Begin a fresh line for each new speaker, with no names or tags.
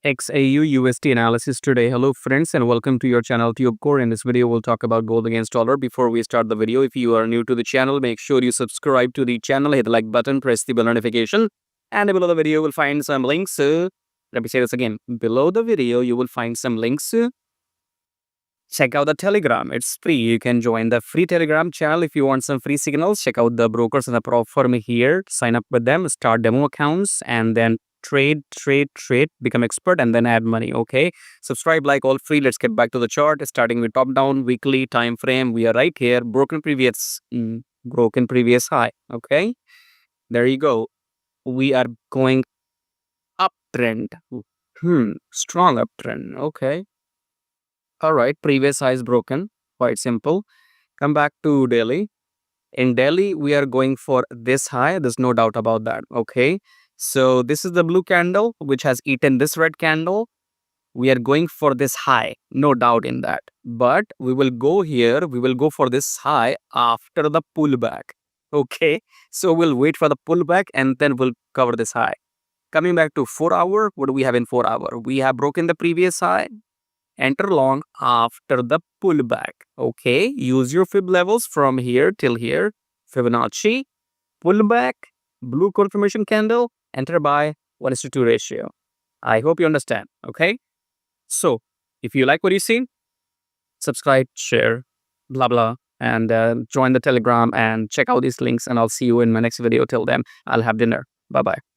XAUUSD analysis today. Hello friends and welcome to your channel TubeCore. In this video we'll talk about gold against dollar. Before we start the video, if you are new to the channel, make sure you subscribe to the channel, hit the like button, press the bell notification, and below the video you will find some links. Let me say this again. Below the video you will find some links. Check out the Telegram. It's free. You can join the free Telegram channel if you want some free signals. Check out the brokers and the prop firm here. Sign up with them, start demo accounts, and then trade, become expert, and then add money. Okay. Subscribe, like, all free. Let's get back to the chart. Starting with top down weekly time frame. We are right here. Broken previous high. Okay. There you go. We are going uptrend. Strong uptrend. Okay. All right, previous high is broken. Quite simple. Come back to daily. In daily, we are going for this high. There's no doubt about that. Okay. So this is the blue candle, which has eaten this red candle. We are going for this high. No doubt in that. But we will go here. We will go for this high after the pullback. Okay. So we'll wait for the pullback and then we'll cover this high. Coming back to 4 hour. What do we have in 4 hour? We have broken the previous high. Enter long after the pullback. Okay, use your fib levels from here till here. Fibonacci, pullback, blue confirmation candle, enter by 1:2 ratio. I hope you understand. Okay, so if you like what you see, subscribe, share, blah blah, and join the Telegram and check out these links. And I'll see you in my next video. Till then, I'll have dinner. Bye bye.